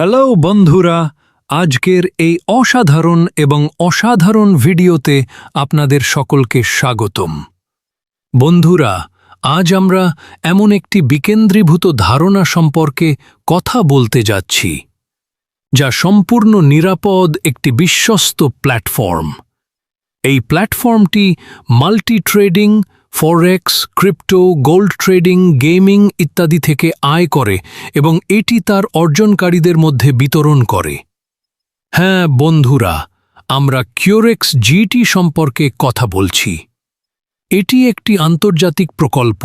Hello বন্ধুরা, আজকের এই অসাধারণ ভিডিওতে আপনাদের সকলকে স্বাগতম। বন্ধুরা, আজ আমরা এমন একটি বিকেন্দ্রীভূত ধারণা সম্পর্কে কথা বলতে যাচ্ছি, যা সম্পূর্ণ নিরাপদ একটি বিশ্বস্ত প্ল্যাটফর্ম। এই প্ল্যাটফর্মটি মাল্টি ট্রেডিং, ফরেক্স, ক্রিপ্টো, গোল্ড ট্রেডিং, গেমিং ইত্যাদি থেকে আয় করে এবং এটি তার অর্জনকারীদের মধ্যে বিতরণ করে। হ্যাঁ বন্ধুরা, আমরা কিউরেক্স জিটি সম্পর্কে কথা বলছি। এটি একটি আন্তর্জাতিক প্রকল্প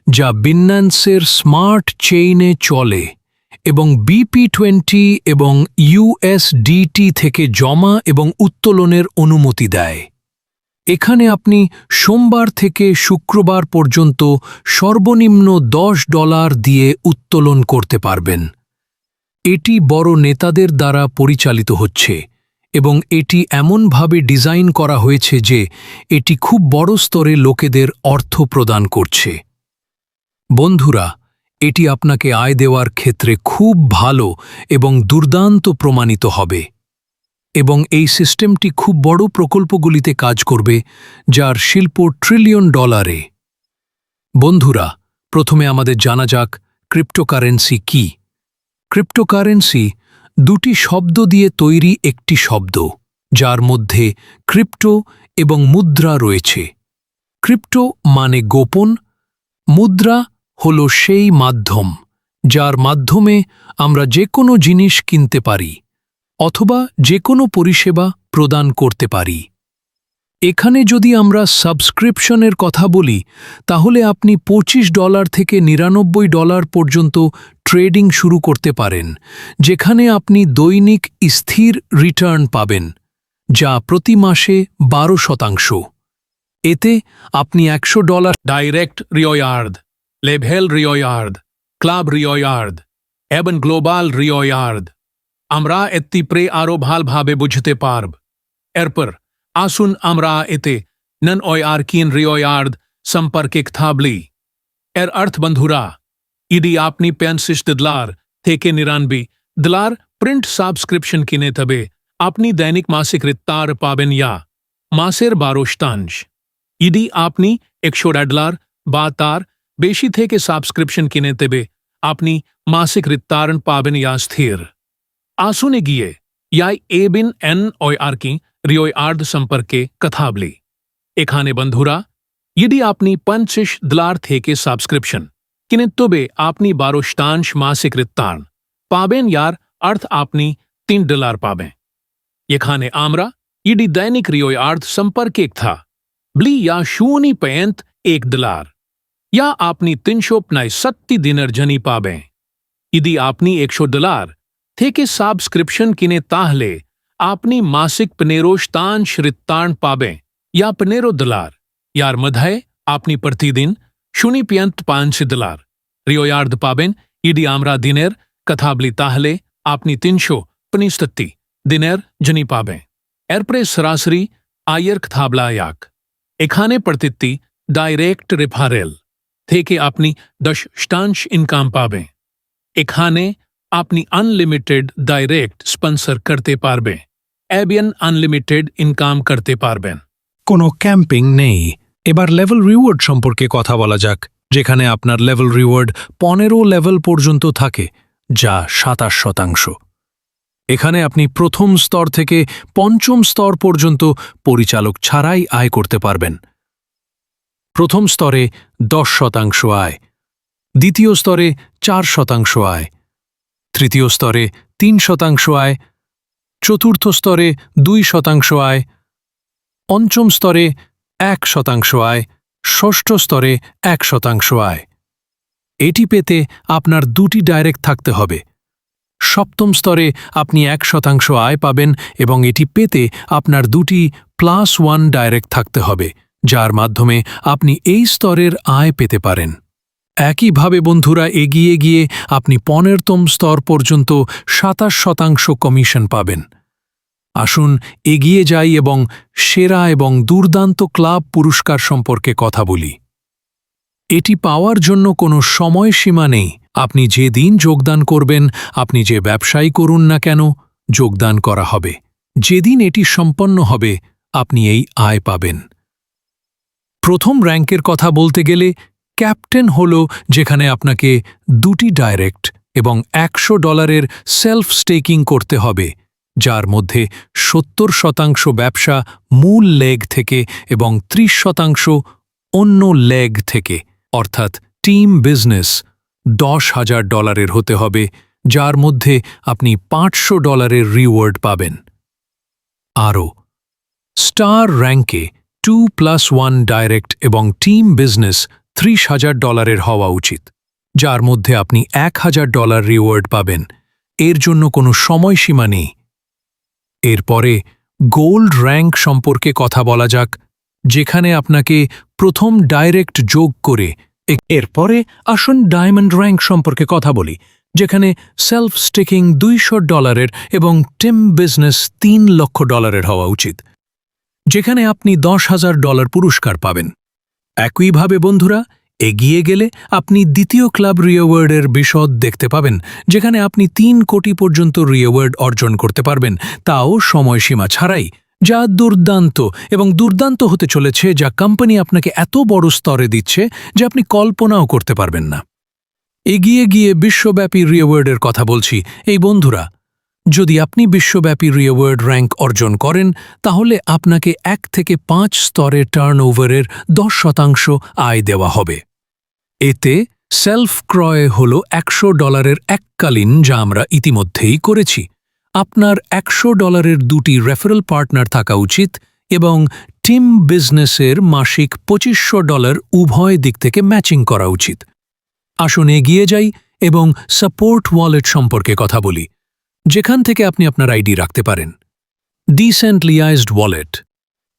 যা বিন্যান্সের স্মার্ট চেইনে চলে এবং BP20 এবং USDT থেকে জমা এবং উত্তোলনের অনুমতি দেয়। এখানে আপনি সোমবার থেকে শুক্রবার পর্যন্ত সর্বনিম্ন $10 দিয়ে উত্তোলন করতে পারবেন। এটি বড় নেতাদের দ্বারা পরিচালিত হচ্ছে এবং এটি এমনভাবে ডিজাইন করা হয়েছে যে এটি খুব বড় স্তরে লোকেদের অর্থ প্রদান করছে। বন্ধুরা, এটি আপনাকে আয় দেওয়ার ক্ষেত্রে খুব ভালো এবং দুর্দান্ত প্রমাণিত হবে এবং এই সিস্টেমটি খুব বড় প্রকল্পগুলিতে কাজ করবে, যার শিল্প $ট্রিলিয়ন। বন্ধুরা, প্রথমে আমাদের জানা যাক ক্রিপ্টোকারেন্সি কি। ক্রিপ্টোকারেন্সি দুটি শব্দ দিয়ে তৈরি একটি শব্দ, যার মধ্যে ক্রিপ্টো এবং মুদ্রা রয়েছে। ক্রিপ্টো মানে গোপন, মুদ্রা হল সেই মাধ্যম যার মাধ্যমে আমরা যে কোনো জিনিস কিনতে পারি অথবা যে কোনো পরিষেবা প্রদান করতে পারি। এখানে যদি আমরা সাবস্ক্রিপশনের কথা বলি, তাহলে আপনি $25 থেকে $99 পর্যন্ত ট্রেডিং শুরু করতে পারেন, যেখানে আপনি দৈনিক স্থির রিটার্ন পাবেন, যা প্রতি মাসে 12%। এতে আপনি $100 direct reward, level reward, club reward এবং গ্লোবাল রিওয়ার্ড আমরা এতে প্রে আরও ভালভাবে বুঝতে পারব। এরপর আসুন আমরা এতে নন কিন রিওয়ার্ড সম্পর্কে কথা বলি। এর অর্থ বন্ধুরা, যদি আপনি $65 থেকে $99 প্রিন্ট সাবস্ক্রিপশন কিনে তবে আপনি দৈনিক মাসিক রিটার্ন পাবেন ইয়া মাসের 12%। যদি আপনি $100 বা তার বেশি থেকে সাবস্ক্রিপশন কিনে তবে আপনি মাসিক রিটার্ন পাবেন ইয়া স্থির। আসুন এগিয়ে এবিন কি রিওয়ার্ড সম্পর্কে কথা বলি। এখানে বন্ধুরা, যদি আপনি $25 থেকে সাবস্ক্রিপশন কিনেন তবে আপনি 12% মাসিক রিটার্ন পাবেন, ইয়ার অর্থ আপনি $3 পাবেন। এখানে আমরা যদি দৈনিক রিওয়ার্ড সম্পর্কে কথা বলি ইয়া $0.1 ইয়া আপনি 365 দিনের জন্য পাবেন। যদি আপনি $100 থেকে সাবস্ক্রিপশন কিনে তাহলে আপনি মাসিক $15 রিটার্ন পাবেন, ইয়া $15। ইয়ার মধ্যে আপনি প্রতিদিন $0.5 রিওয়ার্ড পাবেন। যদি আমরা দিনের কথা বলি তাহলে আপনি 365 দিনের জন্য পাবেন। এরপরে সরাসরি আয়ের কথা বলা যাক। এখানে প্রতিটি ডাইরেক্ট রেফারেল থেকে আপনি 10% ইনকাম পাবেন। এখানে আপনি আনলিমিটেড ডাইরেক্ট স্পন্সর করতে পারবেন এবং আনলিমিটেড ইনকাম করতে পারবেন। কোনো ক্যাম্পিং নেই। এবার লেভেল রিওয়ার্ড সম্পর্কে কথা বলা যাক, যেখানে আপনার লেভেল রিওয়ার্ড 15 লেভেল পর্যন্ত থাকে, যা 27%। এখানে আপনি প্রথম স্তর থেকে পঞ্চম স্তর পর্যন্ত পরিচালক ছাড়াই আয় করতে পারবেন। প্রথম স্তরে 10% আয়, দ্বিতীয় স্তরে 4% আয়, তৃতীয় স্তরে 3% আয়, চতুর্থ স্তরে 2% আয়, পঞ্চম স্তরে 1% আয়, ষষ্ঠ স্তরে 1% আয়। এটি পেতে আপনার 2টি ডাইরেক্ট থাকতে হবে। সপ্তম স্তরে আপনি 1% আয় পাবেন এবং এটি পেতে আপনার 2টি +1 ডাইরেক্ট থাকতে হবে, যার মাধ্যমে আপনি এই স্তরের আয় পেতে পারেন। একইভাবে বন্ধুরা, এগিয়ে গিয়ে আপনি 15তম স্তর পর্যন্ত 27% কমিশন পাবেন। আসুন এগিয়ে যাই এবং সেরা এবং দুর্দান্ত ক্লাব পুরস্কার সম্পর্কে কথা বলি। এটি পাওয়ার জন্য কোনো সময়সীমা নেই, আপনি যে দিন যোগদান করবেন, আপনি যে ব্যবসাই করুন না কেন, যোগদান করা হবে। যেদিন এটি সম্পন্ন হবে, আপনি এই আয় পাবেন। প্রথম র্যাঙ্কের কথা বলতে গেলে ক্যাপ্টেন হল যেখানে আপনাকে 2টি ডাইরেক্ট এবং $100 সেলফ স্টেকিং করতে হবে, যার মধ্যে 70% ব্যবসা মূল লেগ থেকে এবং 30% অন্য লেগ থেকে, অর্থাৎ টিম বিজনেস $10,000 হতে হবে, যার মধ্যে আপনি $500 রিওয়ার্ড পাবেন। আরও স্টার র্যাঙ্কে 2+1 ডাইরেক্ট এবং টিম বিজনেস $30,000 হওয়া উচিত, যার মধ্যে আপনি $1,000 রিওয়ার্ড পাবেন। এর জন্য কোনো সময়সীমা নেই। এরপরে গোল্ড র্যাঙ্ক সম্পর্কে কথা বলা যাক, যেখানে আপনাকে প্রথম ডাইরেক্ট যোগ করে এরপরে আসুন ডায়মন্ড র্যাঙ্ক সম্পর্কে কথা বলি, যেখানে সেলফ স্টেকিং $200 এবং টিম বিজনেস $3 লক্ষ হওয়া উচিত, যেখানে আপনি $10,000 পুরস্কার পাবেন। একইভাবে বন্ধুরা, এগিয়ে গেলে আপনি দ্বিতীয় ক্লাব রিওয়ার্ডের বিশদ দেখতে পাবেন, যেখানে আপনি 3 কোটি পর্যন্ত রিওয়ার্ড অর্জন করতে পারবেন, তাও সময়সীমা ছাড়াই, যা দুর্দান্ত এবং দুর্দান্ত হতে চলেছে, যা কোম্পানি আপনাকে এত বড় স্তরে দিচ্ছে যে আপনি কল্পনাও করতে পারবেন না। এগিয়ে গিয়ে বিশ্বব্যাপী রিওয়ার্ডের কথা বলছি। এই বন্ধুরা, যদি আপনি বিশ্বব্যাপী রিওয়ার্ড র্যাঙ্ক অর্জন করেন, তাহলে আপনাকে 1 থেকে 5 স্তরের টার্নওভারের 10% আয় দেওয়া হবে। এতে সেলফ ক্রয় হল $100 এককালীন, যা আমরা ইতিমধ্যেই করেছি। আপনার $100 2টি রেফারেল পার্টনার থাকা উচিত এবং টিম বিজনেসের মাসিক $2,500 উভয় দিক থেকে ম্যাচিং করা উচিত। আসুন এগিয়ে যাই এবং সাপোর্ট ওয়ালেট সম্পর্কে কথা বলি, যেখান থেকে আপনি আপনার আইডি রাখতে পারেন। Decentralised wallet,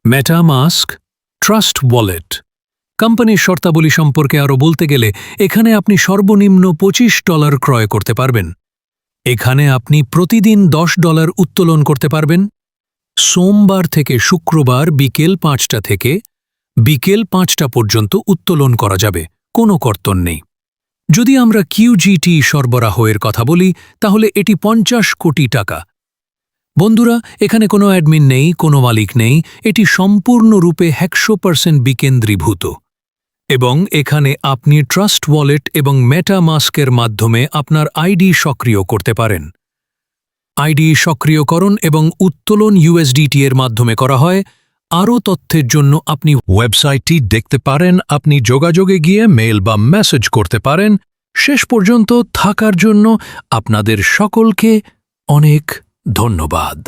MetaMask, trust wallet. কোম্পানির শর্তাবলী সম্পর্কে আরও বলতে গেলে, এখানে আপনি সর্বনিম্ন $25 ক্রয় করতে পারবেন। এখানে আপনি প্রতিদিন $10 উত্তোলন করতে পারবেন। সোমবার থেকে শুক্রবার বিকেল 5টা থেকে বিকেল 5টা পর্যন্ত উত্তোলন করা যাবে, কোনো কর্তন নেই। যদি আমরা কিউজিটি সরবরাহের কথা বলি, তাহলে এটি $50 কোটি। বন্ধুরা, এখানে কোনো অ্যাডমিন নেই, কোনো মালিক নেই, এটি সম্পূর্ণরূপে 100% বিকেন্দ্রীভূত। এবং এখানে আপনি ট্রাস্ট ওয়ালেট এবং মেটামাস্কের মাধ্যমে আপনার আইডি সক্রিয় করতে পারেন। আইডি সক্রিয়করণ এবং উত্তোলন USDT এর মাধ্যমে করা হয়। আরও তথ্যের জন্য আপনি ওয়েবসাইটটি দেখতে পারেন, আপনি যোগাযোগে গিয়ে মেল বা মেসেজ করতে পারেন। শেষ পর্যন্ত থাকার জন্য আপনাদের সকলকে অনেক ধন্যবাদ।